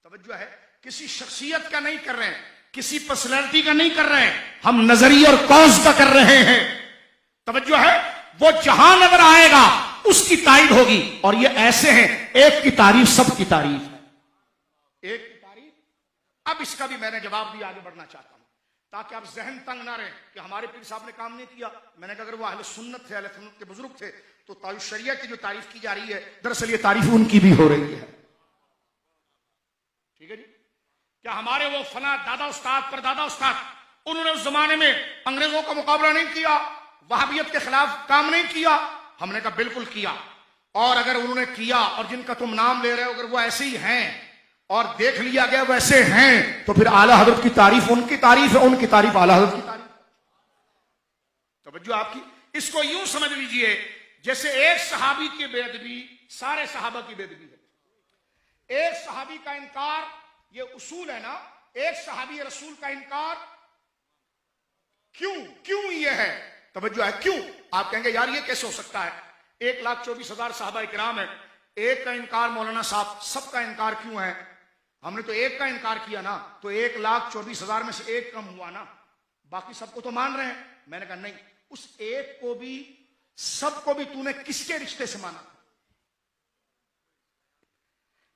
توجہ ہے، کسی شخصیت کا نہیں کر رہے ہیں، کسی پرسنالٹی کا نہیں کر رہے ہیں، ہم نظریے اور کاز کا کر رہے ہیں. توجہ ہے، وہ جہاں نظر آئے گا اس کی تائید ہوگی. اور یہ ایسے ہیں، ایک کی تعریف سب کی تعریف ہے، ایک کی تعریف. اب اس کا بھی میں نے جواب دیا، آگے بڑھنا چاہتا ہوں تاکہ آپ ذہن تنگ نہ رہیں کہ ہمارے پیر صاحب نے کام نہیں کیا. میں نے کہا اگر وہ اہل سنت تھے، اہل سنت کے بزرگ تھے، تو تاج الشریعہ کی جو تعریف کی جا رہی ہے دراصل یہ تعریف ان کی بھی ہو رہی ہے. ٹھیک ہے جی. کیا ہمارے وہ فلاں دادا استاد پر دادا استاد انہوں نے اس زمانے میں انگریزوں کا مقابلہ نہیں کیا، وہابیت کے خلاف کام نہیں کیا؟ ہم نے کہا بالکل کیا. اور اگر انہوں نے کیا اور جن کا تم نام لے رہے ہو اگر وہ ایسے ہی ہیں اور دیکھ لیا گیا ویسے ہیں، تو پھر اعلیٰ حضرت کی تعریف ان کی تعریف ہے، ان کی تعریف اعلیٰ حضرت کی تعریف. توجہ آپ کی. اس کو یوں سمجھ لیجئے جیسے ایک صحابی کی بے ادبی سارے صحابہ کی بے ادبی ہے. ایک صحابی کا انکار، یہ اصول ہے نا، ایک صحابی رسول کا انکار کیوں یہ ہے؟ توجہ ہے، کیوں؟ آپ کہیں گے یار یہ کیسے ہو سکتا ہے، 1,24,000 صحابہ کرام ہے، ایک کا انکار مولانا صاحب، سب کا انکار کیوں ہے؟ ہم نے تو ایک کا انکار کیا نا، تو 1,24,000 میں سے ایک کم ہوا نا، باقی سب کو تو مان رہے ہیں. میں نے کہا نہیں، اس ایک کو بھی سب کو بھی تو نے کس کے رشتے سے مانا تھا؟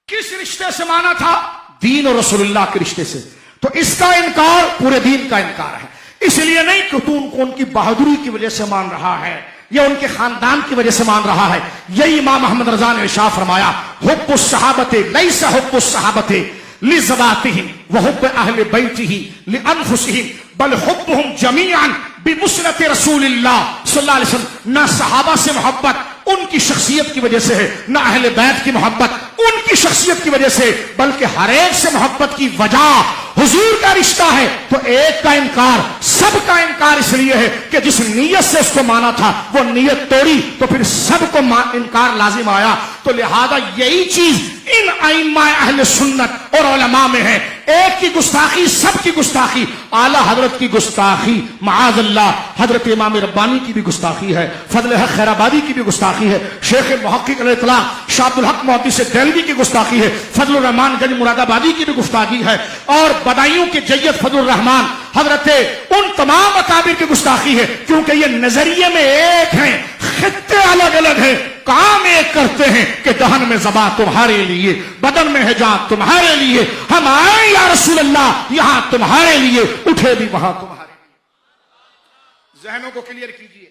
کس رشتے سے مانا تھا؟ دین اور رسول اللہ کے رشتے سے. تو اس کا انکار پورے دین کا انکار ہے. اس لیے نہیں کہ تو ان کو ان کی بہادری کی وجہ سے مان رہا ہے یا ان کے خاندان کی وجہ سے مان رہا ہے. یہی امام محمد رضا نے ارشاد فرمایا، حب الصحابۃ لیس حب الصحابۃ لذواتہم وحب اہل بیتہ لانفسہم بل حبہم جمیعا بمسنت رسول اللہ صلی اللہ علیہ وسلم. نہ صحابہ سے محبت ان کی شخصیت کی وجہ سے ہے، نہ اہل بیت کی محبت ان کی شخصیت کی وجہ سے، بلکہ ہر ایک سے محبت کی وجہ حضور کا رشتہ ہے. تو ایک کا انکار سب کا انکار اس لیے ہے کہ جس نیت سے اس کو مانا تھا وہ نیت توڑی تو پھر سب کو انکار لازم آیا. تو لہذا یہی چیز ان ائمہ اہل سنت اور علماء میں ہے. ایک کی گستاخی سب کی گستاخی، اعلیٰ حضرت کی گستاخی معاذ اللہ، حضرت امام ربانی کی بھی گستاخی ہے، فضل حق خیر آبادی کی بھی گستاخی ہے، شیخ محقق علیہ الاطلاق شاہ عبد الحق محدث دہلوی کی گستاخی ہے، فضل الرحمان گنج مراد آبادی کی بھی گستاخی ہے، اور بدایوں کے جید فضل الرحمان حضرت ان تمام اکابر کی گستاخی ہے. کیونکہ یہ نظریے میں ایک ہیں، خطے الگ الگ ہیں، کام ایک کرتے ہیں کہ دہن میں زباں تمہارے لیے، بدن میں ہے جان تمہارے لیے، ہم آئے یا رسول اللہ یہاں تمہارے لیے، اٹھے بھی وہاں تمہارے لیے. ذہنوں کو کلیئر کیجئے.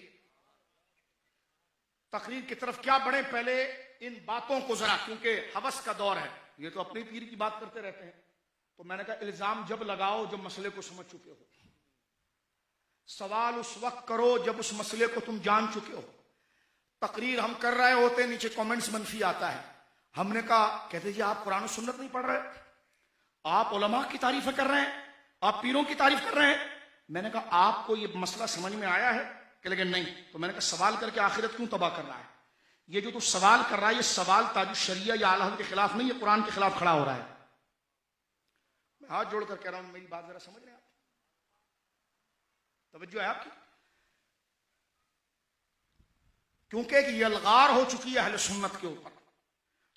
تقریر کی طرف کیا بڑھیں، پہلے ان باتوں کو ذرا، کیونکہ حوث کا دور ہے، یہ تو اپنی پیر کی بات کرتے رہتے ہیں. تو میں نے کہا الزام جب لگاؤ جب مسئلے کو سمجھ چکے ہو، سوال اس وقت کرو جب اس مسئلے کو تم جان چکے ہو. تقریر ہم کر رہے ہوتے ہیں، نیچے کامنٹس منفی آتا ہے. ہم نے کہا کہتے جی آپ قرآن و سنت نہیں پڑھ رہے، آپ علماء کی تعریفیں کر رہے ہیں، آپ پیروں کی تعریف کر رہے ہیں. میں نے کہا آپ کو یہ مسئلہ سمجھ میں آیا ہے کہ لیکن نہیں. تو میں نے کہا سوال کر کے آخرت کیوں تباہ کر رہا ہے؟ یہ جو تو سوال کر رہا ہے یہ سوال تاج الشریعہ یا اعلیٰ حضرت کے خلاف نہیں، یہ قرآن کے خلاف کھڑا ہو رہا ہے. میں ہاتھ جوڑ کر کہہ رہا ہوں میری بات ذرا سمجھ رہے ہیں آپ؟ توجہ ہے آپ کی؟ کیونکہ ایک یلغار ہو چکی ہے اہل سنت کے اوپر.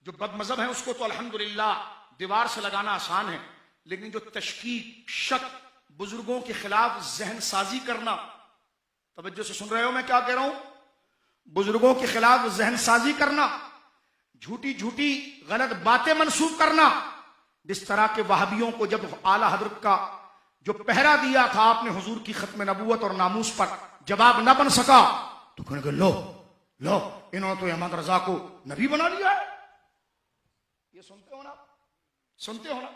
جو بد مذہب ہیں اس کو تو الحمدللہ دیوار سے لگانا آسان ہے، لیکن جو تشکیک، شک، بزرگوں کے خلاف ذہن سازی کرنا، توجہ سے سن رہے ہو میں کیا کہہ رہا ہوں؟ بزرگوں کے خلاف ذہن سازی کرنا، جھوٹی جھوٹی غلط باتیں منسوب کرنا، جس طرح کے وہابیوں کو جب اعلیٰ حضرت کا جو پہرا دیا تھا آپ نے حضور کی ختم نبوت اور ناموس پر جواب نہ بن سکا تو کہنے کہ لو انہوں نے تو احمد رضا کو نبی بنا لیا ہے. یہ سنتے ہو نا، سنتے ہو نا؟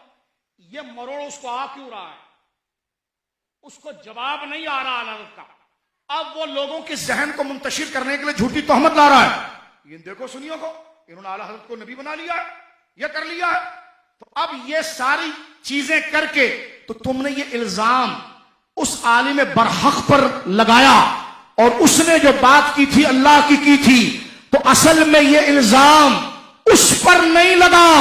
یہ مروڑ اس کو آ کیوں رہا ہے؟ اس کو جواب نہیں آ رہا حضرت کا. اب وہ لوگوں کے ذہن کو منتشر کرنے کے لیے جھوٹی تہمت لا رہا ہے. یہ دیکھو سنیوں کو، انہوں نے اعلیٰ حضرت کو نبی بنا لیا ہے، یہ کر لیا ہے. تو اب یہ ساری چیزیں کر کے تو تم نے یہ الزام اس عالم برحق پر لگایا، اور اس نے جو بات کی تھی اللہ کی تھی، تو اصل میں یہ الزام اس پر نہیں لگا،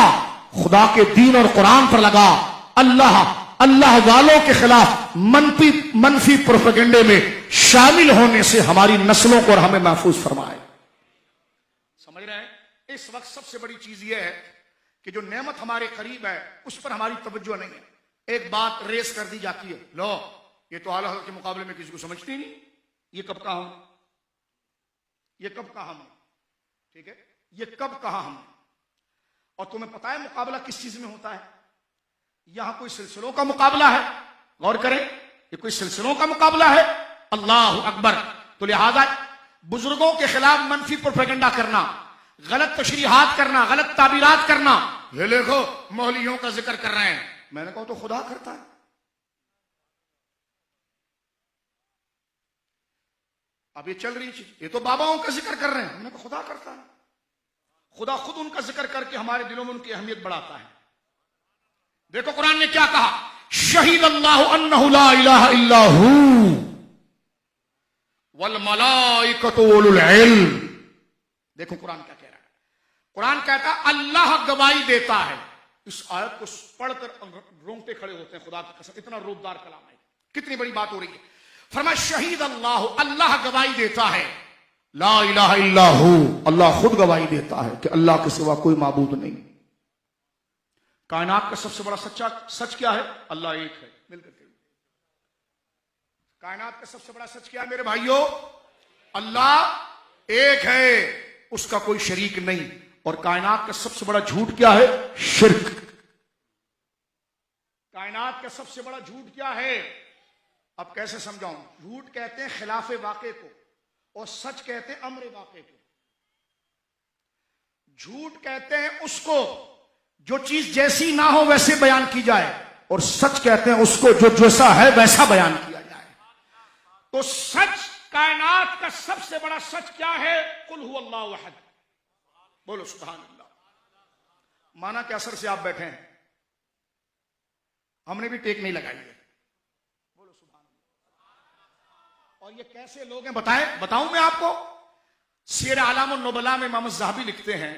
خدا کے دین اور قرآن پر لگا. اللہ والوں کے خلاف منفی پروپیگنڈے میں شامل ہونے سے ہماری نسلوں کو اور ہمیں محفوظ فرمائے. سمجھ رہے ہیں؟ اس وقت سب سے بڑی چیز یہ ہے کہ جو نعمت ہمارے قریب ہے اس پر ہماری توجہ نہیں ہے. ایک بات ریس کر دی جاتی ہے، لو یہ تو اعلیٰ حضرت کے مقابلے میں کسی کو سمجھتی نہیں، یہ کب کہا ہم، یہ کب کہا ہم، ٹھیک ہے، یہ کب کہا ہم. اور تمہیں پتا ہے مقابلہ کس چیز میں ہوتا ہے؟ یہاں کوئی سلسلوں کا مقابلہ ہے، غور کریں، یہ کوئی سلسلوں کا مقابلہ ہے. اللہ اکبر. تو لہذا بزرگوں کے خلاف منفی پروپیگنڈا کرنا، غلط تشریحات کرنا، غلط تعبیرات کرنا، یہ دیکھو مولویوں کا ذکر کر رہے ہیں، میں نے کہا تو خدا کرتا ہے. اب یہ چل رہی چیز، یہ تو باباؤں کا ذکر کر رہے ہیں، میں نے کہا خدا کرتا ہے. خدا خود ان کا ذکر کر کے ہمارے دلوں میں ان کی اہمیت بڑھاتا ہے. دیکھو قرآن نے کیا کہا، شہید اللہ انہ لا الہ الا ہو والملائکۃ واولو العلم. دیکھو قرآن کیا کہہ رہا ہے. قرآن کہتا ہے اللہ گواہی دیتا ہے. اس آیت کو پڑھ کر رونگٹے کھڑے ہوتے ہیں، خدا کی قسم اتنا روبدار کلام ہے، کتنی بڑی بات ہو رہی ہے. فرمایا شہید اللہ، اللہ گواہی دیتا ہے، لا الہ الا ہو، اللہ خود گواہی دیتا ہے کہ اللہ کے سوا کوئی معبود نہیں. کائنات کا سب سے بڑا سچ کیا ہے؟ اللہ ایک ہے. مل کر کے کائنات کا سب سے بڑا سچ کیا ہے میرے بھائیوں؟ اللہ ایک ہے، اس کا کوئی شریک نہیں. اور کائنات کا سب سے بڑا جھوٹ کیا ہے؟ شرک. کائنات کا سب سے بڑا جھوٹ کیا ہے؟ اب کیسے سمجھاؤں؟ جھوٹ کہتے ہیں خلاف واقع کو، اور سچ کہتے ہیں امر واقع کو. جھوٹ کہتے ہیں اس کو جو چیز جیسی نہ ہو ویسے بیان کی جائے، اور سچ کہتے ہیں اس کو جو جیسا ہے ویسا بیان کیا جائے. تو سچ، کائنات کا سب سے بڑا سچ کیا ہے؟ قل هو اللہ احد. بولو سبحان اللہ. مانا کہ اثر سے آپ بیٹھے ہیں، ہم نے بھی ٹیک نہیں لگائی ہے. بولو سبحان اللہ. اور یہ کیسے لوگ ہیں بتاؤں میں آپ کو. سیر اعلام النبلاء میں امام الذہبی لکھتے ہیں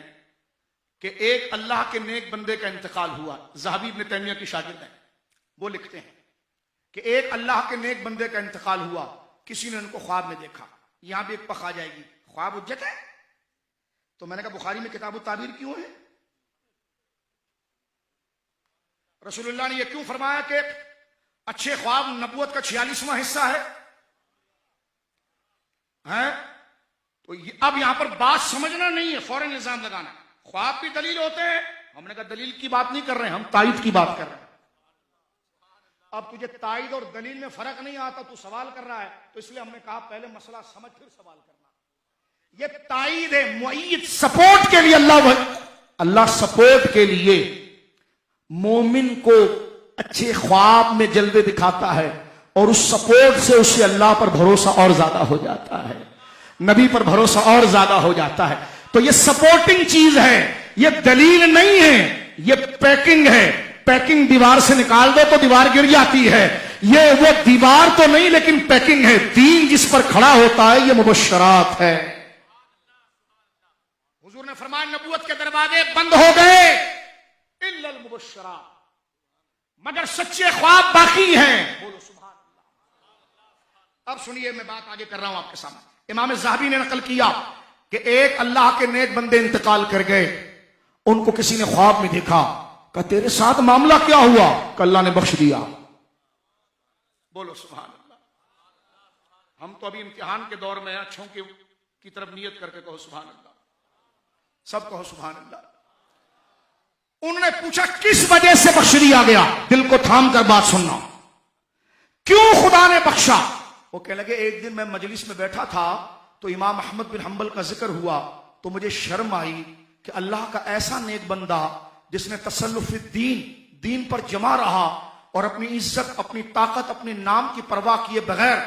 کہ ایک اللہ کے نیک بندے کا انتقال ہوا. ذہبی ابن تیمیہ کی شاگرد ہیں. وہ لکھتے ہیں کہ ایک اللہ کے نیک بندے کا انتقال ہوا، کسی نے ان کو خواب میں دیکھا. یہاں بھی ایک پخ آ جائے گی، خواب حجت ہے. تو میں نے کہا بخاری میں کتاب التعبیر کیوں ہے؟ رسول اللہ نے یہ کیوں فرمایا کہ اچھے خواب نبوت کا 46واں حصہ ہے؟ تو اب یہاں پر بات سمجھنا نہیں ہے، فوراً الزام لگانا. خواب بھی دلیل ہوتے ہیں. ہم نے کہا دلیل کی بات نہیں کر رہے ہیں، ہم تائید کی بات کر رہے ہیں. اب تجھے تائید اور دلیل میں فرق نہیں آتا، تو سوال کر رہا ہے، تو اس لیے ہم نے کہا پہلے مسئلہ سمجھ پھر سوال کرنا. یہ تائید ہے، معید، سپورٹ کے لیے. اللہ سپورٹ کے لیے مومن کو اچھے خواب میں جلوے دکھاتا ہے، اور اس سپورٹ سے اسے اللہ پر بھروسہ اور زیادہ ہو جاتا ہے، نبی پر بھروسہ اور زیادہ ہو جاتا ہے. تو یہ سپورٹنگ چیز ہے، یہ دلیل نہیں ہے، یہ پیکنگ ہے. پیکنگ دیوار سے نکال دو تو دیوار گر جاتی ہے. یہ وہ دیوار تو نہیں لیکن پیکنگ ہے. دین جس پر کھڑا ہوتا ہے یہ مبشرات ہے. حضور نے فرمایا نبوت کے دروازے بند ہو گئے الا المبشرات، مگر سچے خواب باقی ہیں. بولو سبحان اللہ. اب سنیے، میں بات آگے کر رہا ہوں آپ کے سامنے. امام ذہبی نے نقل کیا کہ ایک اللہ کے نیک بندے انتقال کر گئے. ان کو کسی نے خواب میں دیکھا. کہا تیرے ساتھ معاملہ کیا ہوا؟ کہ اللہ نے بخش دیا. بولو سبحان اللہ. ہم تو ابھی امتحان کے دور میں ہیں، اچھوں کی طرف نیت کر کے کہو سبحان اللہ. سب کہو سبحان اللہ. انہوں نے پوچھا کس وجہ سے بخش دیا گیا؟ دل کو تھام کر بات سننا. کیوں خدا نے بخشا؟ وہ کہنے لگے ایک دن میں مجلس میں بیٹھا تھا تو امام احمد بن حنبل کا ذکر ہوا تو مجھے شرم آئی کہ اللہ کا ایسا نیک بندہ جس نے تسلف دین پر جمع رہا اور اپنی عزت، اپنی طاقت، اپنے نام کی پرواہ کیے بغیر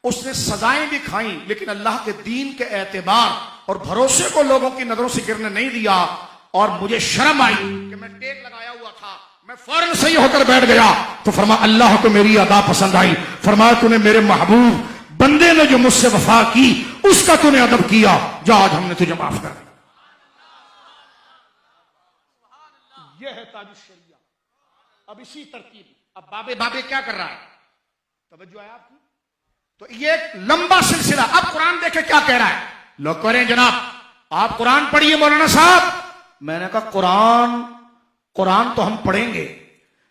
اس نے سزائیں بھی کھائیں لیکن اللہ کے دین کے اعتبار اور بھروسے کو لوگوں کی نظروں سے گرنے نہیں دیا. اور مجھے شرم آئی کہ میں ٹیک لگایا ہوا تھا، میں فوراً صحیح ہو کر بیٹھ گیا. تو فرمایا اللہ کو میری ادا پسند آئی. فرمایا تو نے میرے محبوب بندے نے جو مجھ سے وفا کی اس کا تو نے ادب کیا، جا آج ہم نے تجھے معاف کر دیا. یہ ہے تاج الشریعہ. اب اسی ترتیب اب بابے کیا کر رہا ہے؟ توجہ ہے آپ کی؟ تو یہ ایک لمبا سلسلہ. اب قرآن دیکھیں کیا کہہ رہا ہے. لوگ کریں جناب آپ قرآن پڑھیے مولانا صاحب. میں نے کہا قرآن قرآن تو ہم پڑھیں گے،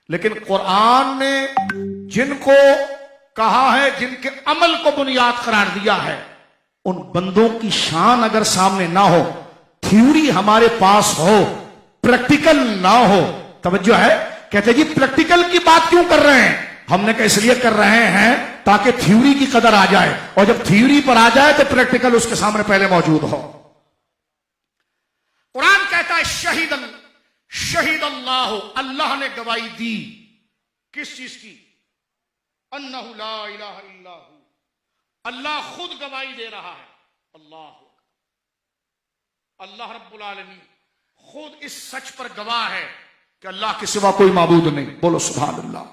لیکن قرآن نے جن کو کہا ہے، جن کے عمل کو بنیاد قرار دیا ہے، ان بندوں کی شان اگر سامنے نہ ہو، تھیوری ہمارے پاس ہو، پریکٹیکل نہ ہو، توجہ ہے، کہتے جی پریکٹیکل کی بات کیوں کر رہے ہیں؟ ہم نے کہ اس لیے کر رہے ہیں تاکہ تھیوری کی قدر آ جائے، اور جب تھیوری پر آ جائے تو پریکٹیکل اس کے سامنے پہلے موجود ہو۔ قرآن کہتا ہے شہید اللہ، اللہ نے گواہی دی، کس چیز کی؟ انہ لا الہ الا ہو، اللہ خود گواہی دے رہا ہے، اللہ رب العالمین خود اس سچ پر گواہ ہے کہ اللہ کے سوا کوئی معبود نہیں، بولو سبحان اللہ۔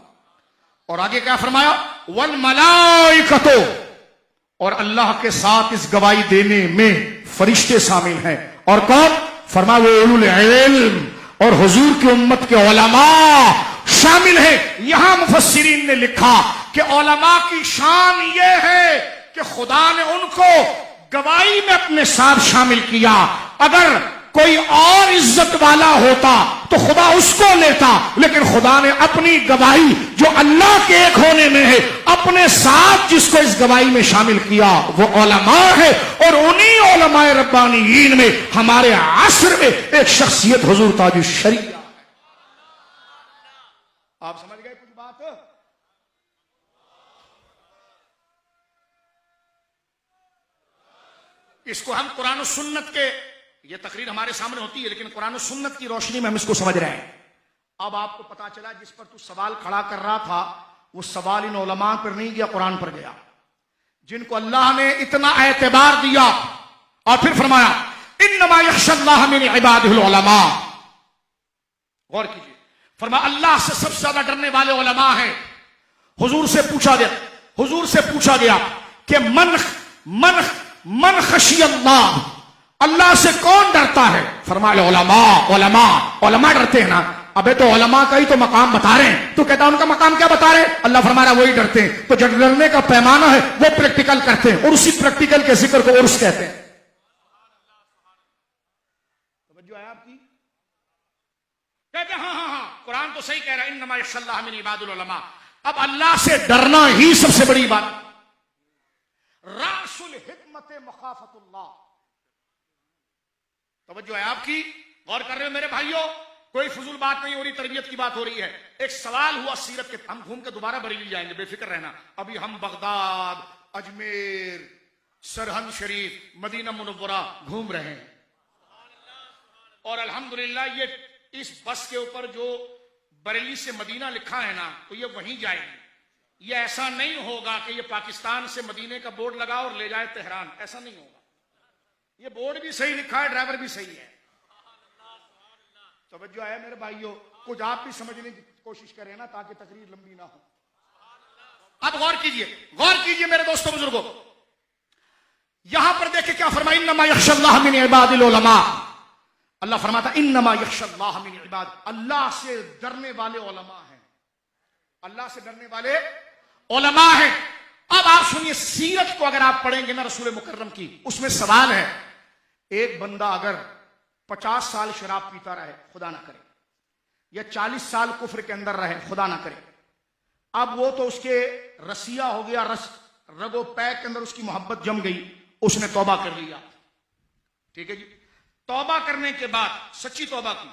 اور آگے کیا فرمایا؟ والملائکۃ، اور اللہ کے ساتھ اس گواہی دینے میں فرشتے شامل ہیں، اور کون؟ فرمایا وہ اولو العلم، اور حضور کی امت کے علماء شامل ہیں۔ یہاں مفسرین نے لکھا کہ علماء کی شان یہ ہے کہ خدا نے ان کو گواہی میں اپنے ساتھ شامل کیا۔ اگر کوئی اور عزت والا ہوتا تو خدا اس کو لیتا، لیکن خدا نے اپنی گواہی جو اللہ کے ایک ہونے میں ہے اپنے ساتھ جس کو اس گواہی میں شامل کیا وہ علماء ہے، اور انہی علماء ربانیین میں ہمارے عصر میں ایک شخصیت حضور تاج الشریعہ۔ آپ سمجھ گئے کچھ بات؟ اس کو ہم قرآن و سنت کے، یہ تقریر ہمارے سامنے ہوتی ہے لیکن قرآن و سنت کی روشنی میں ہم اس کو سمجھ رہے ہیں۔ اب آپ کو پتا چلا جس پر تو سوال کھڑا کر رہا تھا وہ سوال ان علماء پر نہیں گیا، قرآن پر گیا، جن کو اللہ نے اتنا اعتبار دیا، اور پھر فرمایا انما یخشی اللہ من عبادہ العلماء۔ غور کیجیے، فرمایا اللہ سے سب سے زیادہ ڈرنے والے علماء ہیں۔ حضور سے پوچھا گیا کہ من خشی اللہ، اللہ سے کون ڈرتا ہے؟ فرمایا علماء ڈرتے ہیں نا۔ ابے تو علماء کا ہی تو مقام بتا رہے ہیں، تو کہتا ہے ان کا مقام کیا بتا رہے ہیں؟ اللہ فرما رہا ہے وہی ڈرتے ہیں۔ تو جب ڈرنے کا پیمانہ ہے وہ پریکٹیکل کرتے ہیں، اور اسی پریکٹیکل کے ذکر کو عرس کہتے ہیں۔ توجہ ہے آپ کی؟ کہتے ہیں ہاں قرآن تو صحیح کہہ رہا ہے انما یخشی اللہ من عباد العلماء۔ اب اللہ سے ڈرنا ہی سب سے بڑی بات، راس الحکمت مخافت اللہ۔ توجہ ہے آپ کی؟ غور کر رہے ہو میرے بھائیوں؟ کوئی فضول بات نہیں ہو رہی، تربیت کی بات ہو رہی ہے۔ ایک سوال ہوا سیرت کے، ہم گھوم کے دوبارہ بریلی جائیں گے، بے فکر رہنا۔ ابھی ہم بغداد، اجمیر، سرہند شریف، مدینہ منورہ گھوم رہے ہیں، اور الحمدللہ یہ اس بس کے اوپر جو بریلی سے مدینہ لکھا ہے نا تو یہ وہیں جائے گی۔ یہ ایسا نہیں ہوگا کہ یہ پاکستان سے مدینے کا بورڈ لگا اور لے جائے تہران، ایسا نہیں ہوگا۔ یہ بورڈ بھی صحیح لکھا ہے، ڈرائیور بھی صحیح ہے۔ توجہ ہے میرے بھائیوں؟ کچھ آپ بھی سمجھنے کی کوشش کریں نا تاکہ تقریر لمبی نہ ہو۔ اب غور کیجئے میرے دوستوں بزرگوں، یہاں پر دیکھیں کیا فرمایا، انما یخشی اللہ من عباد العلماء۔ اللہ فرماتا انما یخشی اللہ من عباد، اللہ سے ڈرنے والے علماء ہیں، اللہ سے ڈرنے والے علماء ہیں۔ اب آپ سنیے، سیرت کو اگر آپ پڑھیں گے نا رسول مکرم کی، اس میں سوال ہے، ایک بندہ اگر 50 سال شراب پیتا رہے، خدا نہ کرے، یا 40 سال کفر کے اندر رہے، خدا نہ کرے، اب وہ تو اس کے رسیہ ہو گیا، رگ و پے کے اندر اس کی محبت جم گئی، اس نے توبہ کر لیا، ٹھیک ہے جی، توبہ کرنے کے بعد سچی توبہ کی،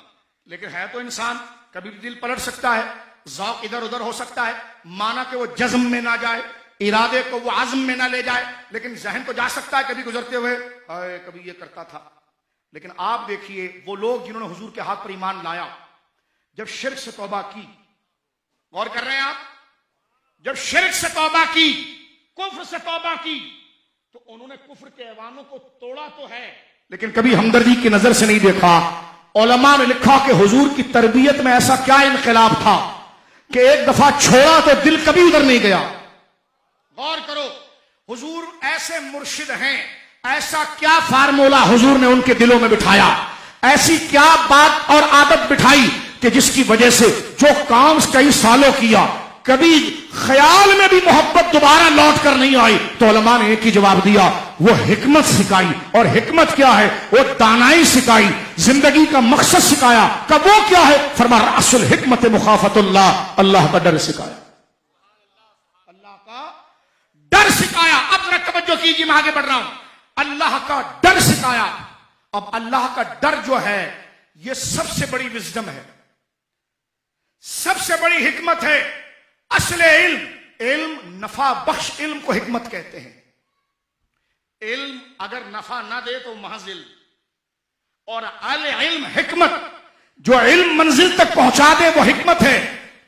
لیکن ہے تو انسان، کبھی بھی دل پلٹ سکتا ہے، ذوق ادھر ادھر ہو سکتا ہے، مانا کہ وہ جزم میں نہ جائے، ارادے کو وہ عزم میں نہ لے جائے، لیکن ذہن تو جا سکتا ہے کبھی گزرتے ہوئے، ہائے کبھی یہ کرتا تھا۔ لیکن آپ دیکھیے وہ لوگ جنہوں نے حضور کے ہاتھ پر ایمان لایا، جب شرک سے توبہ کی، غور کر رہے ہیں آپ، جب شرک سے توبہ کی، کفر سے توبہ کی، تو انہوں نے کفر کے ایوانوں کو توڑا تو ہے لیکن کبھی ہمدردی کی نظر سے نہیں دیکھا۔ علماء نے لکھا کہ حضور کی تربیت میں ایسا کیا انقلاب تھا کہ ایک دفعہ چھوڑا تو دل کبھی ادھر نہیں گیا۔ غور کرو، حضور ایسے مرشد ہیں، ایسا کیا فارمولا حضور نے ان کے دلوں میں بٹھایا، ایسی کیا بات اور عادت بٹھائی کہ جس کی وجہ سے جو کام کئی سالوں کیا، کبھی خیال میں بھی محبت دوبارہ لوٹ کر نہیں آئی، تو علماء نے ایک ہی جواب دیا، وہ حکمت سکھائی. اور حکمت کیا ہے؟ وہ دانائی سکھائی, زندگی کا مقصد سکھایا. کہ وہ کیا ہے؟ فرما رأس الحکمت مخافت اللہ, اللہ کا ڈر سکھایا, اللہ کا ڈر سکھایا. اب ذرا توجہ کیجیے, میں آگے بڑھ رہا ہوں. اللہ کا ڈر سکھایا. اب اللہ کا ڈر جو ہے یہ سب سے بڑی وزڈم ہے, سب سے بڑی حکمت ہے. اصل علم, علم نفع بخش علم کو حکمت کہتے ہیں. علم اگر نفع نہ دے تو محض علم, اور اعلی علم حکمت, جو علم منزل تک پہنچا دے وہ حکمت ہے.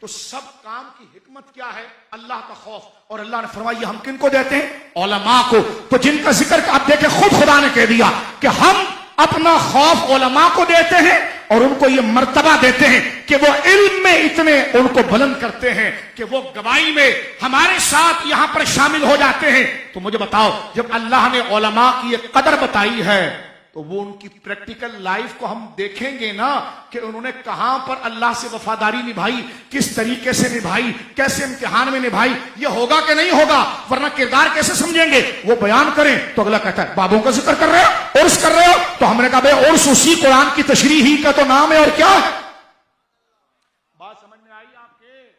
تو سب کام کی حکمت کیا ہے؟ اللہ کا خوف. اور اللہ نے فرمایا ہم کن کو دیتے ہیں؟ علماء کو. تو جن کا ذکر آپ دیکھیں خود خدا نے کہہ دیا کہ ہم اپنا خوف علماء کو دیتے ہیں, اور ان کو یہ مرتبہ دیتے ہیں کہ وہ علم میں اتنے ان کو بلند کرتے ہیں کہ وہ گواہی میں ہمارے ساتھ یہاں پر شامل ہو جاتے ہیں. تو مجھے بتاؤ, جب اللہ نے علماء کی یہ قدر بتائی ہے تو وہ ان کی پریکٹیکل لائف کو ہم دیکھیں گے نا کہ انہوں نے کہاں پر اللہ سے وفاداری نبھائی, کس طریقے سے نبھائی, کیسے امتحان میں نبھائی. یہ ہوگا کہ نہیں ہوگا؟ ورنہ کردار کیسے سمجھیں گے؟ وہ بیان کریں تو اگلا کہتا ہے بابوں کا ذکر کر رہے ہو, عرس کر رہے ہو. تو ہم نے کہا بھائی عرس اسی قرآن کی تشریح ہی کا تو نام ہے, اور کیا ہے. بات سمجھ میں آئی آپ کے؟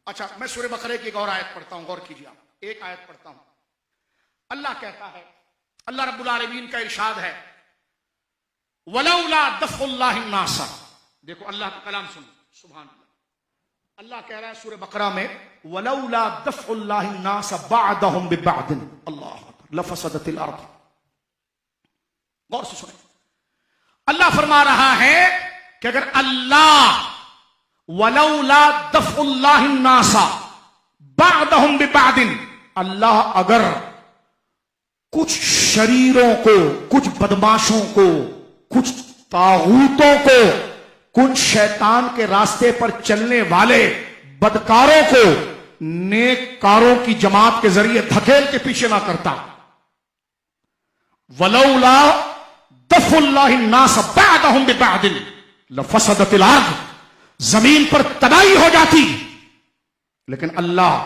اچھا, میں سورہ بقرہ کی ایک اور آیت پڑھتا ہوں, غور کیجیے آپ. ایک آیت پڑھتا ہوں. اللہ کہتا ہے, اللہ رب العالمین کا ارشاد ہے, وَلَوْلَا دَفْعُ اللَّهِ النَّاسَ. دیکھو اللہ کا کلام سنو, سبحان اللہ. اللہ کہہ رہا ہے سورہ بقرہ میں, وَلَوْلَا دَفْعُ اللَّهِ النَّاسَ بَعْضَهُمْ بِبَعْضٍ اللہ اکبر لَفَسَدَتِ الْأَرْضُ. غور سے سنیں, اللہ فرما رہا ہے کہ اگر اللہ وَلَوْلَا دَفْعُ اللَّهِ النَّاسَ بَعْضَهُمْ بِبَعْضٍ, اللہ اگر کچھ شریروں کو, کچھ بدماشوں کو, کچھ طاغوتوں کو, کچھ شیطان کے راستے پر چلنے والے بدکاروں کو نیک کاروں کی جماعت کے ذریعے دھکیل کے پیچھے نہ کرتا, وَلَوْلَا دَفْعُ اللَّهِ النَّاسَ بَعْضَهُمْ بِبَعْضٍ لَفَسَدَتِ الْأَرْضُ, زمین پر تباہی ہو جاتی. لیکن اللہ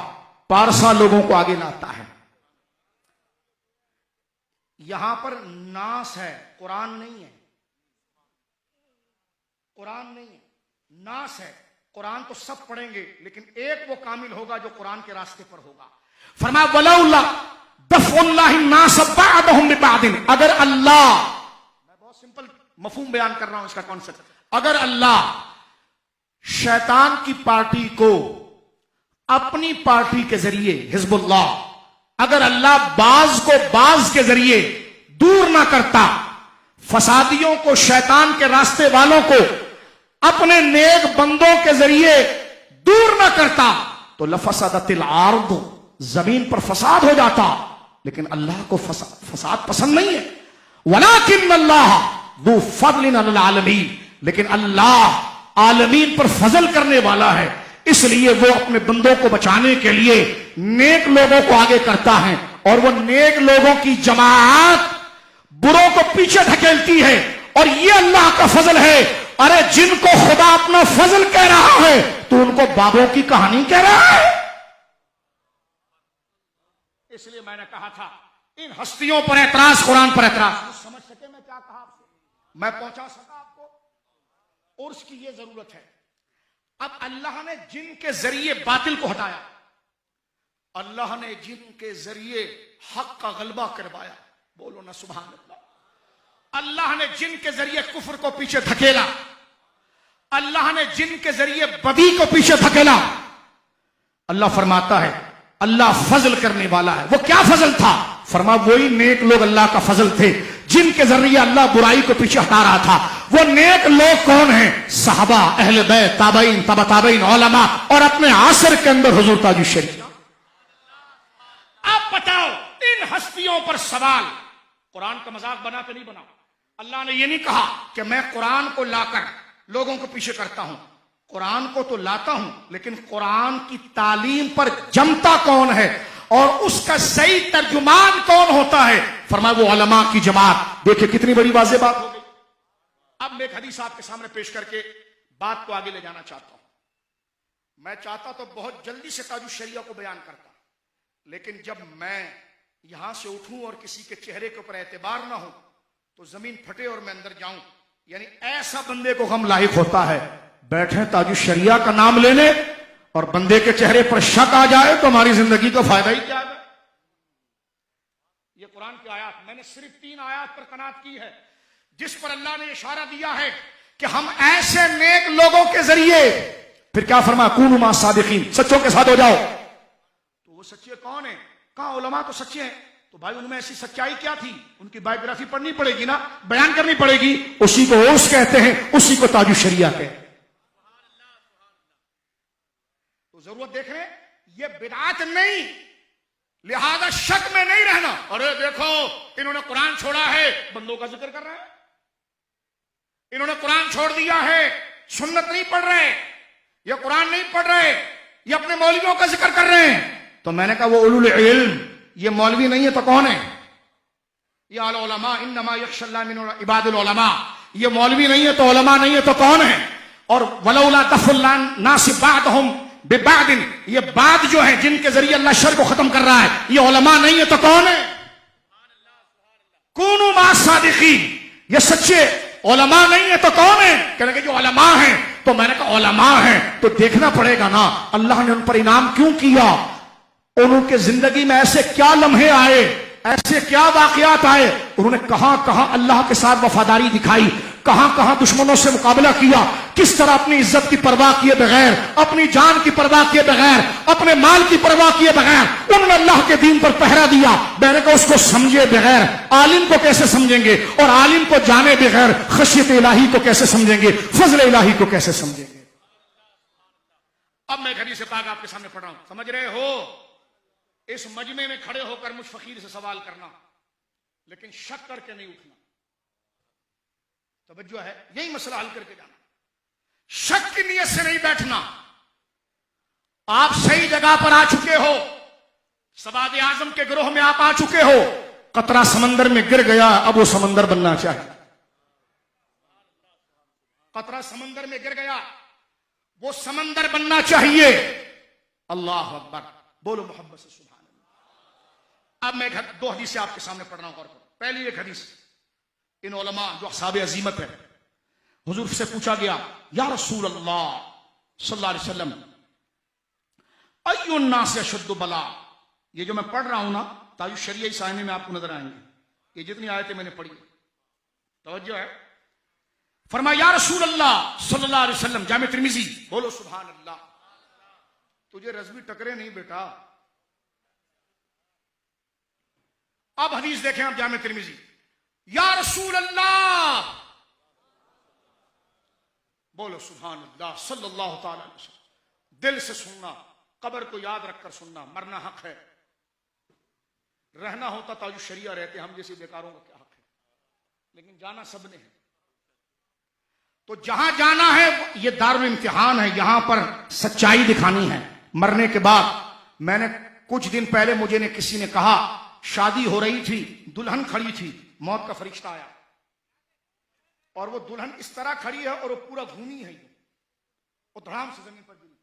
پارسا لوگوں کو آگے لاتا ہے. یہاں پر ناس ہے, قرآن نہیں ہے, قرآن نہیں ہے, ناس ہے. قرآن تو سب پڑھیں گے لیکن ایک وہ کامل ہوگا جو قرآن کے راستے پر ہوگا. فرمایا وَلَوْلَا دَفْعُ اللَّهِ النَّاسَ بَعْضَهُمْ بِبَعْضٍ, اگر اللہ, میں بہت سمپل مفہوم بیان کر رہا ہوں اس کا کانسیپٹ, اگر اللہ شیطان کی پارٹی کو اپنی پارٹی کے ذریعے حزب اللہ, اگر اللہ بعض کو بعض کے ذریعے دور نہ کرتا, فسادیوں کو, شیطان کے راستے والوں کو اپنے نیک بندوں کے ذریعے دور نہ کرتا, تو لفسدت الارض, زمین پر فساد ہو جاتا. لیکن اللہ کو فساد پسند نہیں ہے. ولکن اللہ ذو فضل علی العالمین, لیکن اللہ عالمین پر فضل کرنے والا ہے, اس لیے وہ اپنے بندوں کو بچانے کے لیے نیک لوگوں کو آگے کرتا ہے, اور وہ نیک لوگوں کی جماعت بروں کو پیچھے دھکیلتی ہے. اور یہ اللہ کا فضل ہے. ارے جن کو خدا اپنا فضل کہہ رہا ہے تو ان کو بابوں کی کہانی کہہ رہا ہے. اس لیے میں نے کہا تھا ان ہستیوں پر اعتراض, قرآن پر اعتراض. سمجھ سکے میں کیا کہا آپ سے؟ میں پہنچا سکا آپ کو؟ عرس کی یہ ضرورت ہے. اب اللہ نے جن کے ذریعے باطل کو ہٹایا, اللہ نے جن کے ذریعے حق کا غلبہ کروایا, بولو نا سبحان اللہ. اللہ نے جن کے ذریعے کفر کو پیچھے دھکیلا, اللہ نے جن کے ذریعے بدی کو پیچھے دھکیلا. اللہ فرماتا ہے اللہ فضل کرنے والا ہے. وہ کیا فضل تھا؟ فرما وہی نیک لوگ اللہ کا فضل تھے جن کے ذریعے اللہ برائی کو پیچھے ہٹا رہا تھا. وہ نیک لوگ کون ہیں؟ صحابہ, اہل بیت, تابعین, تبع تابعین, علماء, اور اپنے عصر کے اندر حضور تاج الشریف. آپ بتاؤ ان ہستیوں پر سوال, قرآن کا مذاق بنا کے نہیں بنا. اللہ نے یہ نہیں کہا کہ میں قرآن کو لا کر لوگوں کو پیچھے کرتا ہوں. قرآن کو تو لاتا ہوں لیکن قرآن کی تعلیم پر جمتا کون ہے اور اس کا صحیح ترجمان کون ہوتا ہے؟ فرمایا وہ علماء کی جماعت. دیکھیں کتنی بڑی واضح بات ہو گئی. اب میں ایک حدیث آپ کے سامنے پیش کر کے بات کو آگے لے جانا چاہتا ہوں. میں چاہتا تو بہت جلدی سے تاج الشریعہ کو بیان کرتا, لیکن جب میں یہاں سے اٹھوں اور کسی کے چہرے کے اوپر اعتبار نہ ہو تو زمین پھٹے اور میں اندر جاؤں. یعنی ایسا بندے کو غم لاحق ہوتا ہے. بیٹھے تاج الشریعہ کا نام لینے اور بندے کے چہرے پر شک آ جائے تو ہماری زندگی کا فائدہ ہی کیا ہے. یہ قرآن کی آیات، میں نے صرف 3 آیات پر قناعت کی ہے جس پر اللہ نے اشارہ دیا ہے کہ ہم ایسے نیک لوگوں کے ذریعے، پھر کیا فرمایا، کونوا مع الصادقین، سچوں کے ساتھ ہو جاؤ. تو وہ سچے کون ہیں؟ کہاں علماء تو سچے ہیں. تو بھائی ان میں ایسی سچائی کیا تھی؟ ان کی بایوگرافی پڑھنی پڑے گی نا، بیان کرنی پڑے گی. اسی کو اوس کہتے ہیں، اسی کو تاج الشریعہ کہتے ہیں. تو ضرورت دیکھ رہے ہیں، یہ بدعات نہیں، لہذا شک میں نہیں رہنا. ارے دیکھو انہوں نے قرآن چھوڑا ہے، بندوں کا ذکر کر رہے ہیں. انہوں نے قرآن چھوڑ دیا ہے، سنت نہیں پڑھ رہے، یہ قرآن نہیں پڑھ رہے، یہ اپنے مولویوں کا ذکر کر رہے ہیں. تو میں نے کہا وہ اولو العلم، یہ مولوی نہیں ہے تو کون ہے؟ یہ العلماء انما یخشی اللہ من عباد العلماء. یہ مولوی نہیں ہے تو علماء نہیں ہے تو کون ہے؟ اور ولولا دفع الناس بعضهم ببعض، یہ بعض جو ہے جن کے ذریعے اللہ شر کو ختم کر رہا ہے، یہ علماء نہیں ہے تو کون ہے؟ کونوا مع الصادقین، یہ سچے علماء نہیں ہے تو کون ہے؟ کہنے کہ جو علماء ہیں. تو میں نے کہا علماء ہیں تو دیکھنا پڑے گا نا اللہ نے ان پر انعام کیوں کیا، انہوں کے زندگی میں ایسے کیا لمحے آئے، ایسے کیا واقعات آئے، انہوں نے کہاں کہاں اللہ کے ساتھ وفاداری دکھائی، کہاں کہاں دشمنوں سے مقابلہ کیا، کس طرح اپنی عزت کی پرواہ کیے بغیر، اپنی جان کی پرواہ کیے بغیر، اپنے مال کی پرواہ کیے بغیر انہوں نے اللہ کے دین پر پہرا دیا. میں نے کہا اس کو سمجھے بغیر عالم کو کیسے سمجھیں گے، اور عالم کو جانے بغیر خشیت الہی کو کیسے سمجھیں گے، فضل الہی کو کیسے سمجھیں گے. اب میں حدیث پاک آپ کے سامنے پڑھ رہا ہوں، سمجھ رہے ہو؟ اس مجمع میں کھڑے ہو کر مجھ فقیر سے سوال کرنا، لیکن شک کر کے نہیں اٹھنا. توجہ ہے، یہی مسئلہ حل کر کے جانا. شک کی نیت سے نہیں بیٹھنا. آپ صحیح جگہ پر آ چکے ہو، سواد اعظم کے گروہ میں آپ آ چکے ہو. قطرہ سمندر میں گر گیا، اب وہ سمندر بننا چاہیے. قطرہ سمندر میں گر گیا، وہ سمندر بننا چاہیے. اللہ اکبر، بولو محبت سے سبحان اللہ. اب میں 2 حدیثیں آپ کے سامنے پڑھ رہا ہوں، غور کرو. پہلی ایک حدیث، ان علماء جو اصحاب عظیمت ہے، حضور سے پوچھا گیا یا رسول اللہ صلی اللہ علیہ وسلم ای الناس اشد بلا. یہ جو میں پڑھ رہا ہوں نا تاج الشریعہ سائنے میں آپ کو نظر آئیں گے، یہ جتنی آیتیں میں نے پڑھی، توجہ ہے. فرمایا یا رسول اللہ صلی اللہ علیہ وسلم، جامع ترمذی، بولو سبحان اللہ. تجھے رزوی ٹکرے نہیں بیٹا. اب حدیث دیکھیں آپ، جامع ترمذی، یا رسول اللہ، بولو سبحان اللہ صلی اللہ تعالی علیہ وسلم. دل سے سننا، قبر کو یاد رکھ کر سننا. مرنا حق ہے، رہنا ہوتا تاج الشریعہ رہتے، ہم جیسے بیکاروں کا کیا حق ہے، لیکن جانا سب نے ہے. تو جہاں جانا ہے یہ دارالامتحان ہے، یہاں پر سچائی دکھانی ہے. مرنے کے بعد میں نے کچھ دن پہلے مجھے نے کسی نے کہا، شادی ہو رہی تھی، دلہن کھڑی تھی، موت کا فرشتہ آیا اور وہ دلہن اس طرح کھڑی ہے اور وہ پورا گھومی ہے، وہ دھڑام سے زمین پر گری.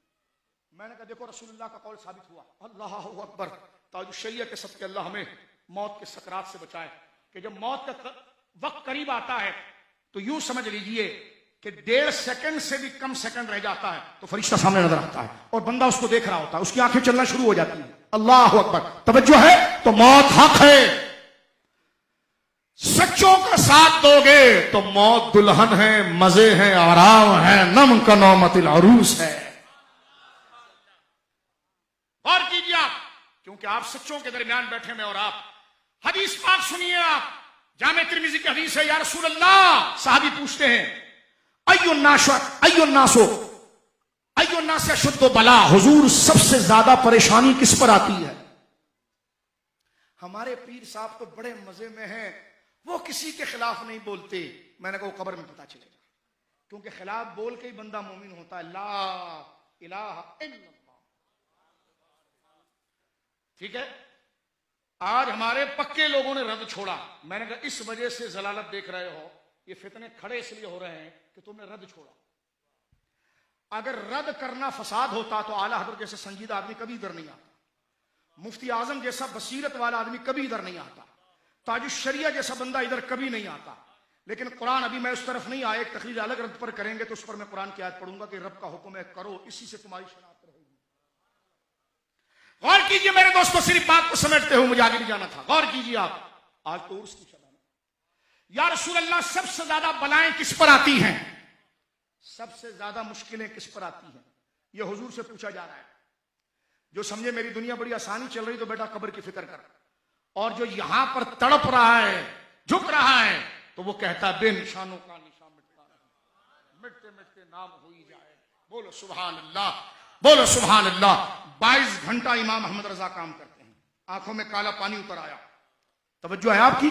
میں نے کہا دیکھو رسول اللہ کا قول ثابت ہوا. اللہ اکبر. تاج الشریعہ کے صدقے اللہ ہمیں موت کے سکرات سے بچائے کہ جب موت کا وقت قریب آتا ہے تو یوں سمجھ لیجئے کہ 1.5 سیکنڈ سے بھی کم سیکنڈ رہ جاتا ہے تو فرشتہ سامنے نظر آتا ہے اور بندہ اس کو دیکھ رہا ہوتا ہے، اس کی آنکھیں چلنا شروع ہو جاتی ہیں. اللہ اکبر. توجہ ہے. تو موت حق ہے، سچوں کا ساتھ دو گے تو موت دلہن ہے، مزے ہیں، آرام ہے، نم کا نومت العروس ہے. اور کیجیے آپ، کیونکہ آپ سچوں کے درمیان بیٹھے میں اور آپ. حدیث پاک سنیے آپ، جامع ترمذی کی حدیث ہے. یا رسول اللہ، صحابی پوچھتے ہیں ای الناس اشد بلا، حضور سب سے زیادہ پریشانی کس پر آتی ہے؟ ہمارے پیر صاحب تو بڑے مزے میں ہیں، وہ کسی کے خلاف نہیں بولتے. میں نے کہا وہ قبر میں پتا چلے گا، کیونکہ خلاف بول کے ہی بندہ مومن ہوتا ہے. لا الہ الا اللہ. ٹھیک ہے. آج ہمارے پکے لوگوں نے رد چھوڑا. میں نے کہا اس وجہ سے ضلالت دیکھ رہے ہو، یہ فتنے کھڑے اس لیے ہو رہے ہیں کہ تم نے رد چھوڑا. اگر رد کرنا فساد ہوتا تو اعلیٰ حضرت جیسے سنجیدہ آدمی کبھی ادھر نہیں آتا. مفتی اعظم جیسا بصیرت والا آدمی کبھی ادھر نہیں آتا، تاج الشریعہ جیسا بندہ ادھر کبھی نہیں آتا. لیکن قرآن ابھی میں اس طرف نہیں آیا، ایک تقریر الگ رد پر کریں گے تو اس پر میں قرآن کی آیت پڑھوں گا کہ رب کا حکم ہے کرو، اسی سے تمہاری شناخت رہے گی. غور کیجئے میرے دوستو، صرف بات کو سمجھتے ہوئے مجھے آگے نہیں جانا تھا. غور کیجئے آپ، آج تو عرس کی شب ہے. یا رسول اللہ سب سے زیادہ بلائیں کس پر آتی ہیں؟ سب سے زیادہ مشکلیں کس پر آتی ہیں؟ یہ حضور سے پوچھا جا رہا ہے. جو سمجھے میری دنیا بڑی آسانی چل رہی تو بیٹا قبر کی فکر کر، اور جو یہاں پر تڑپ رہا ہے، جھک رہا ہے، تو وہ کہتا ہے بے نشانوں کا نشان مٹتا رہے، مٹتے مٹتے نام ہو ہی جائے. بولو سبحان اللہ، بولو سبحان اللہ. 22 گھنٹہ امام احمد رضا کام کرتے ہیں، آنکھوں میں کالا پانی اتر آیا. توجہ ہے آپ کی؟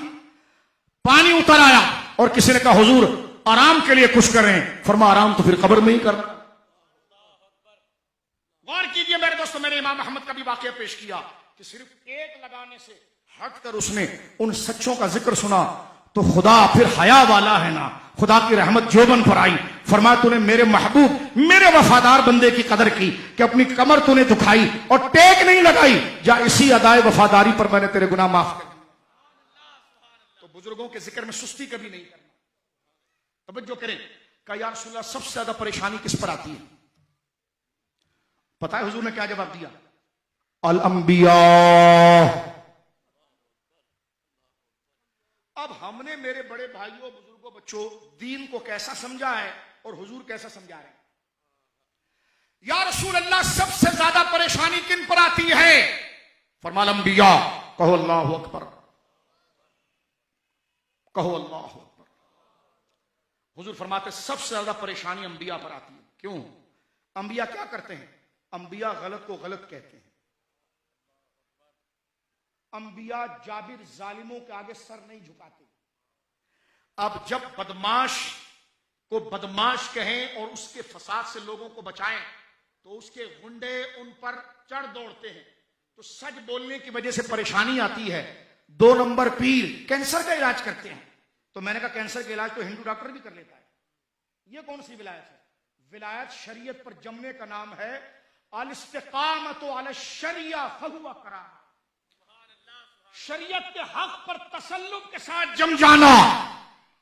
پانی اتر آیا اور کسی نے کہا حضور آرام کے لیے کچھ کریں. فرما آرام تو پھر قبر میں ہی کرنا. غور کیجئے میرے دوستو، میں نے امام احمد کا بھی واقعہ پیش کیا کہ صرف ایک لگانے سے ہٹ کر اس نے ان سچوں کا ذکر سنا تو خدا پھر حیا والا ہے نا، خدا کی رحمت جوبن پر آئی. فرمایا تو نے میرے محبوب، میرے وفادار بندے کی قدر کی کہ اپنی کمر تو نے دکھائی اور ٹیک نہیں لگائی، جا اسی ادائے وفاداری پر میں نے تیرے گناہ معاف کر. تو بزرگوں کے ذکر میں سستی کبھی نہیں کرنا. توجہ کریں کہ یا رسول اللہ سب سے زیادہ پریشانی کس پر آتی ہے؟ پتہ ہے حضور نے کیا جواب دیا؟ الانبیاء. اب ہم نے میرے بڑے بھائیوں، بزرگوں، بچوں دین کو کیسا سمجھا ہے اور حضور کیسا سمجھا رہے ہیں؟ یا رسول اللہ سب سے زیادہ پریشانی کن پر آتی ہے؟ فرمایا الانبیاء. کہو اللہ اکبر، کہو اللہ اکبر. حضور فرماتے سب سے زیادہ پریشانی انبیاء پر آتی ہے. کیوں؟ انبیاء کیا کرتے ہیں؟ انبیاء غلط کو غلط کہتے ہیں. انبیاء جابر ظالموں کے آگے سر نہیں جھکاتے. اب جب بدماش کو بدماش کہیں اور اس کے فساد سے لوگوں کو بچائیں تو اس کے گنڈے ان پر چڑھ دوڑتے ہیں، تو سچ بولنے کی وجہ سے پریشانی آتی ہے. 2 نمبر پیر کینسر کا علاج کرتے ہیں. تو میں نے کہا کینسر کا علاج تو ہندو ڈاکٹر بھی کر لیتا ہے. یہ کون سی ولایت ہے؟ ولایت شریعت پر جمنے کا نام ہے الاستقامت علی الشریعہ فہو کرامہ. شریعت کے حق پر تسلط کے ساتھ جم جانا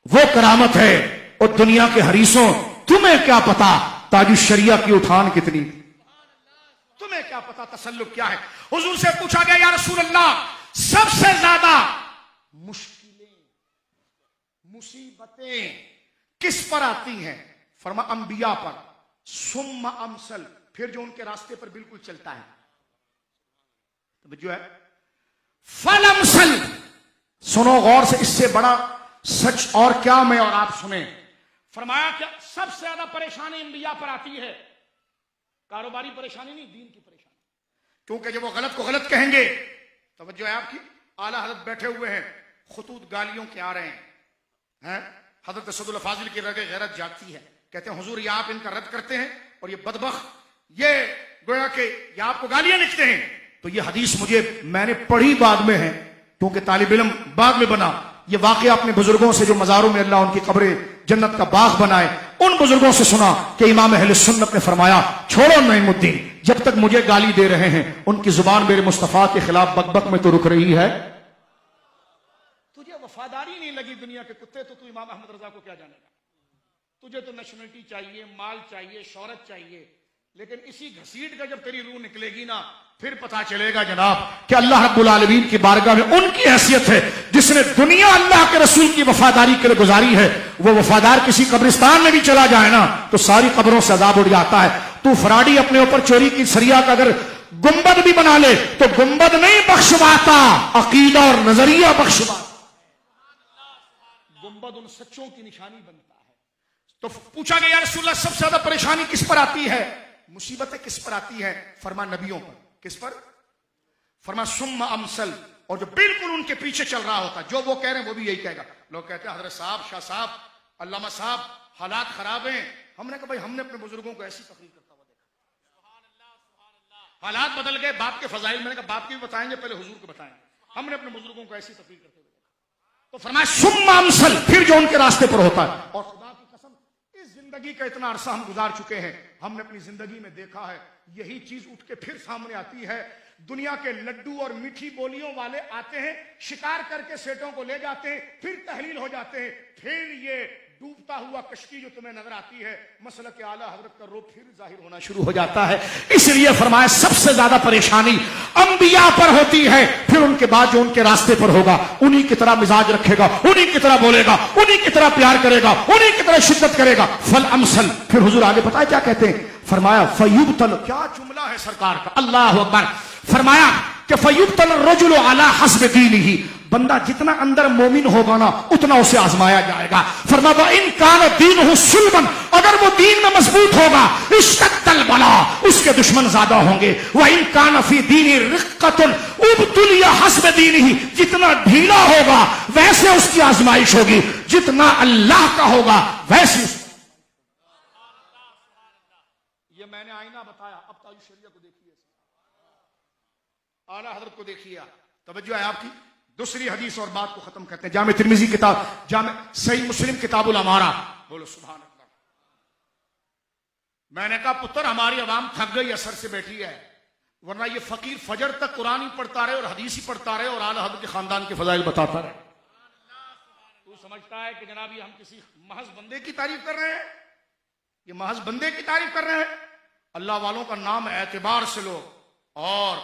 وہ کرامت ہے. اور دنیا کے حریصوں تمہیں کیا پتا تاج الشریعہ کی اٹھان کتنی، تمہیں کیا پتا تسلط کیا ہے. حضور سے پوچھا گیا یا رسول اللہ سب سے زیادہ مشکلیں، مصیبتیں کس پر آتی ہیں؟ فرمایا انبیاء پر. ثم امثل، پھر جو ان کے راستے پر بالکل چلتا ہے. جو ہے فلمثل. سنو غور سے، اس سے بڑا سچ اور کیا میں اور آپ سنیں. فرمایا کہ سب سے زیادہ پریشانی انبیاء پر آتی ہے. کاروباری پریشانی نہیں، دین کی پریشانی. کیونکہ جب وہ غلط کو غلط کہیں گے، توجہ ہے آپ کی، اعلیٰ حضرت بیٹھے ہوئے ہیں، خطوط گالیوں کے آ رہے ہیں. حضرت سعد الفاضل کی رگ غیرت جاگتی ہے، کہتے ہیں حضور یہ آپ ان کا رد کرتے ہیں اور یہ بدبخت یہ گویا کہ یہ آپ کو گالیاں لکھتے ہیں. تو یہ حدیث میں نے پڑھی بعد میں ہے کیونکہ طالب علم بعد میں بنا. یہ واقعہ اپنے بزرگوں سے جو مزاروں میں اللہ ان کی قبریں جنت کا باغ بنائے ان بزرگوں سے سنا کہ امام اہل سنت نے فرمایا چھوڑو نعیم الدین، جب تک مجھے گالی دے رہے ہیں ان کی زبان میرے مصطفیٰ کے خلاف بک بک میں تو رک رہی ہے. تجھے وفاداری نہیں لگی دنیا کے کتے تو امام احمد رضا کو کیا جانے گا؟ تجھے تو نیشنلٹی چاہیے، مال چاہیے، شہرت چاہیے. لیکن اسی گھسیٹ کا جب تیری روح نکلے گی نا پھر پتا چلے گا جناب کہ اللہ رب العالمین کی بارگاہ میں ان کی حیثیت ہے جس نے دنیا اللہ کے رسول کی وفاداری کے لیے گزاری ہے. وہ وفادار کسی قبرستان میں بھی چلا جائے نا تو ساری قبروں سے عذاب اڑ جاتا ہے. تو فراڈی اپنے اوپر چوری کی سریا کا اگر گنبد بھی بنا لے تو گنبد نہیں بخشواتا، عقیدہ اور نظریہ بخشواتا. گنبد ان سچوں کی نشانی بنتا ہے. تو پوچھا گیا یا رسول اللہ سب سے زیادہ پریشانی کس پر آتی ہے، مصیبتیں کس پر آتی ہیں؟ فرما نبیوں پر. کس پر؟ فرما ثم امثل. اور جو بالکل ان کے پیچھے چل رہا ہوتا جو وہ کہہ رہے ہیں وہ بھی یہی کہے گا. لوگ کہتے ہیں حضرت صاحب، شاہ صاحب، علامہ صاحب حالات خراب ہیں. ہم نے کہا بھائی ہم نے اپنے بزرگوں کو ایسی تقریر کرتا ہوا دیکھا. حالات بدل گئے، باپ کے فضائل میں نے کہا باپ کے بھی بتائیں گے، پہلے حضور کو بتائیں. ہم نے اپنے بزرگوں کو ایسی تقریر کرتے ہوئے دیکھا. تو فرمایا ثم امثل، پھر جو ان کے راستے پر ہوتا ہے. اور خدا کی قسم اس زندگی کا اتنا عرصہ ہم گزار چکے ہیں، ہم نے اپنی زندگی میں دیکھا ہے یہی چیز اٹھ کے پھر سامنے آتی ہے۔ دنیا کے لڈو اور میٹھی بولیوں والے آتے ہیں، شکار کر کے سیٹوں کو لے جاتے ہیں، پھر تحلیل ہو جاتے ہیں، پھر یہ ڈوبتا ہوا کشتی جو تمہیں نظر آتی ہے مسلک اعلیٰ حضرت کا روپ پھر ظاہر ہونا شروع ہو جاتا ہے۔ اس لیے فرمایا سب سے زیادہ پریشانی انبیاء پر ہوتی ہے، پھر ان کے بعد جو ان کے راستے پر ہوگا انہی کی طرح مزاج رکھے گا، انہی کی طرح بولے گا، انہی کی طرح پیار کرے گا، انہی کی طرح شدت کرے گا۔ فل امثل، پھر حضور آگے پتہ ہے کیا کہتے ہیں؟ فرمایا فیبتل، کیا جملہ ہے سرکار کا، اللہ اکبر، فرمایا کہ فیبتل الرجل علی حسب دینہ، بندہ جتنا اندر مومن ہوگا نا اتنا اسے آزمایا جائے گا۔ فرمایا ان کان دینہ سلبا، اگر وہ دین میں مضبوط ہوگا اشتد البلاء، اس کے دشمن زیادہ ہوں گے۔ وان کان فی دینہ رقۃ ابتلی حسب دینہ، جتنا ڈھیلا ہوگا ویسے اس کی آزمائش ہوگی، جتنا اللہ کا ہوگا ویسے اس۔ یہ میں نے آئینہ بتایا، اب تاج الشریعہ کو دیکھیے، اعلیٰ حضرت کو دیکھیے، توجہ ہے آپ کی۔ دوسری حدیث اور بات کو ختم کرتے ہیں، جامع ترمذی کتاب، جامع صحیح مسلم کتاب الامارہ، بولو سبحان اللہ۔ میں نے کہا پتر ہماری عوام تھک گئی، اثر سے بیٹھی ہے، ورنہ یہ فقیر فجر تک قرآن ہی پڑھتا رہے اور حدیث ہی پڑھتا رہے اور اعلیٰ حضرت کے خاندان کے فضائل بتاتا رہے۔ تو سمجھتا ہے کہ جناب یہ ہم کسی محض بندے کی تعریف کر رہے ہیں، یہ محض بندے کی تعریف کر رہے ہیں؟ اللہ والوں کا نام اعتبار سے لو اور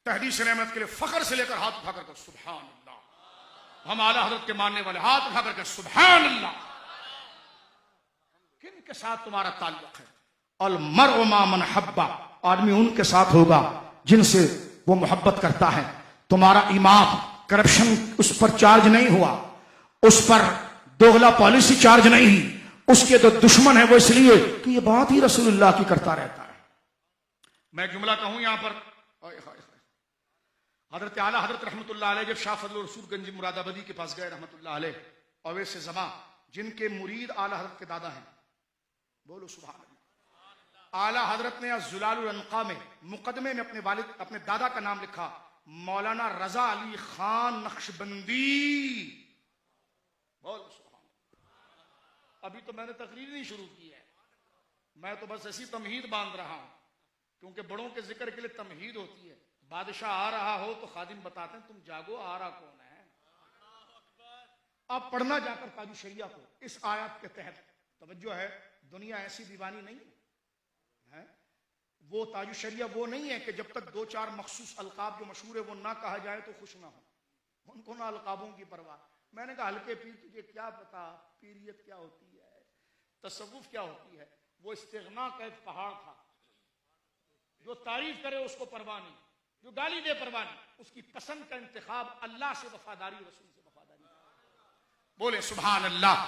تحدیث نعمت کے لیے فخر سے لے کر ہاتھ اٹھا کر سبحان اللہ۔ ہم اعلیٰ حضرت کے ماننے والے ہاتھ اٹھا کر سبحان اللہ۔ کن کے ساتھ تمہارا تعلق ہے؟ المرء مع من حب، آدمی ان کے ساتھ ہوگا جن سے وہ محبت کرتا ہے۔ تمہارا امام کرپشن اس پر چارج نہیں ہوا، اس پر دوغلا پالیسی چارج نہیں ہوئی، اس کے تو دشمن ہے وہ اس لیے کہ یہ بات ہی رسول اللہ کی کرتا رہتا ہے۔ میں جملہ کہوں یہاں پر، حضرت اعلیٰ حضرت رحمت اللہ علیہ جب شاہ فضل الرسول گنج مراد آبادی کے پاس گئے رحمت اللہ علیہ، اویس زماں جن کے مرید اعلیٰ حضرت کے دادا ہیں، بولو سبحان اللہ، اعلیٰ حضرت نے زلال الانقاء میں مقدمے میں اپنے والد اپنے دادا کا نام لکھا، مولانا رضا علی خان نقشبندی، بولو سبحان اللہ۔ ابھی تو میں نے تقریر نہیں شروع کی ہے، میں تو بس ایسی تمہید باندھ رہا ہوں، کیونکہ بڑوں کے ذکر کے لیے تمہید ہوتی ہے۔ بادشاہ آ رہا ہو تو خادم بتاتے ہیں تم جاگو، آ رہا کون ہے۔ اب پڑھنا جا کر تاج الشریعہ کو اس آیات کے تحت، توجہ ہے، دنیا ایسی دیوانی نہیں ہے، وہ تاج الشریعہ وہ نہیں ہے کہ جب تک دو چار مخصوص القاب جو مشہور ہے وہ نہ کہا جائے تو خوش نہ ہو، ان کو نہ القابوں کی پرواہ۔ میں نے کہا ہلکے پیر تجھے کیا پتا پیریت کیا ہوتی ہے، تصوف کیا ہوتی ہے۔ وہ استغنا کا ایک پہاڑ تھا، جو تعریف کرے اس کو پرواہ نہیں، جو گالی دے پرواہ نہیں، اس کی پسند کا انتخاب اللہ سے وفاداری، رسول سے وفاداری۔ بولے سبحان اللہ۔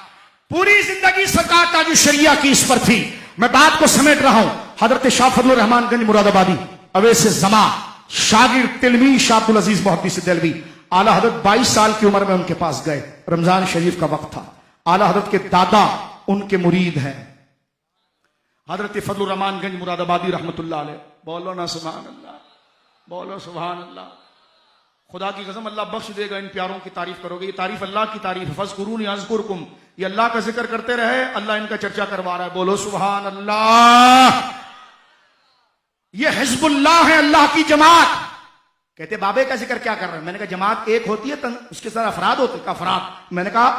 پوری زندگی سرکار تاج الشریعہ کی اس پر تھی۔ میں بات کو سمیٹ رہا ہوں، حضرت شاہ فضل الرحمان گنج مراد آبادی اویس زماں شاگرد تلمیذ شاہ عبد العزیز محدث دہلوی، اعلیٰ حضرت 22 سال کی عمر میں ان کے پاس گئے، رمضان شریف کا وقت تھا، اعلیٰ حضرت کے دادا ان کے مرید ہیں حضرت فضل الرحمان گنج مراد آبادی رحمت اللہ علیہ۔ بولو نا سبحان اللہ، بولو سبحان اللہ۔ خدا کی قسم اللہ بخش دے گا، ان پیاروں کی تعریف کرو گے، یہ تعریف اللہ کی تعریف ہے، فاذکرونی اذکرکم، یہ اللہ کا ذکر کرتے رہے، اللہ ان کا چرچا کروا رہا ہے، بولو سبحان اللہ۔ یہ حزب اللہ ہے، اللہ کی جماعت۔ کہتے بابے کا ذکر کیا کر رہے ہیں؟ میں نے کہا جماعت ایک ہوتی ہے، اس کے ساتھ افراد ہوتے ہیں، افراد۔ میں نے کہا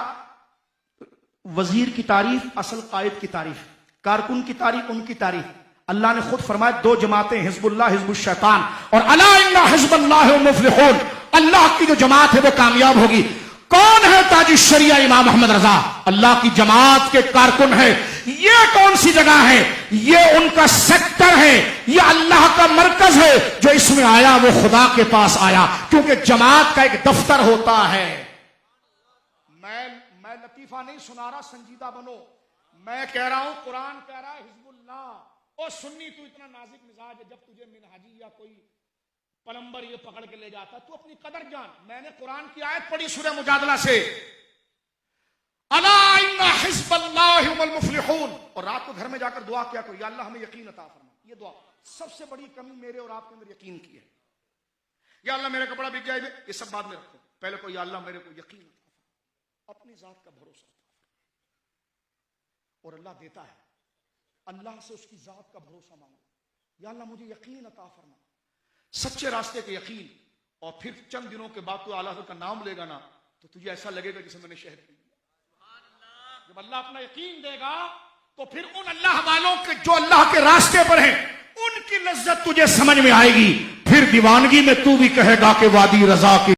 وزیر کی تعریف اصل قائد کی تعریف، کارکن کی تعریف ان کی تعریف۔ اللہ نے خود فرمایا دو جماعتیں، حزب اللہ حزب الشیطان، اور الا ان حزب اللہ هم المفلحون، اللہ کی جو جماعت ہے وہ کامیاب ہوگی۔ کون ہے تاج الشریعہ؟ امام احمد رضا اللہ کی جماعت کے کارکن ہے۔ یہ کون سی جگہ ہے؟ یہ ان کا سیکٹر ہے، یہ اللہ کا مرکز ہے، جو اس میں آیا وہ خدا کے پاس آیا، کیونکہ جماعت کا ایک دفتر ہوتا ہے۔ میں لطیفہ نہیں سنا رہا، سنجیدہ بنو۔ میں کہہ رہا ہوں قرآن کہہ رہا ہے حزب اللہ، اور سنی تو اتنا نازک مزاج ہے، جب تجھے منہجی یا کوئی پلمبر یہ پکڑ کے لے جاتا تو اپنی قدر جان۔ میں نے قرآن کی آیت پڑھی سورہ مجادلہ سے، الا ان حزب اللہ هم المفلحون، اور رات کو گھر میں جا کر دعا کیا کرو، یا اللہ ہمیں یقین عطا فرما۔ یہ دعا سب سے بڑی کمی میرے اور آپ کے اندر یقین کی ہے۔ یا اللہ میرا کپڑا بک جائے، یہ سب بعد میں رکھو، پہلے کو یا اللہ میرے کو یقین عطا فرما، اپنی ذات کا بھروسہ عطا فرما۔ اور اللہ دیتا ہے. اللہ سے اس کی ذات کا بھروسہ مانگو, یا اللہ مجھے یقین عطا فرما, سچے راستے کے یقین. اور پھر چند دنوں کے بعد تو اعلیٰ حضرت کا نام لے گا نا, تو تجھے ایسا لگے گا جسے میں نے شہد پی لیا. جب اللہ اپنا یقین دے گا تو پھر ان اللہ والوں کے جو اللہ کے راستے پر ہیں ان کی لذت تجھے سمجھ میں آئے گی. پھر دیوانگی میں تو بھی کہے گا کہ وادی رضا کی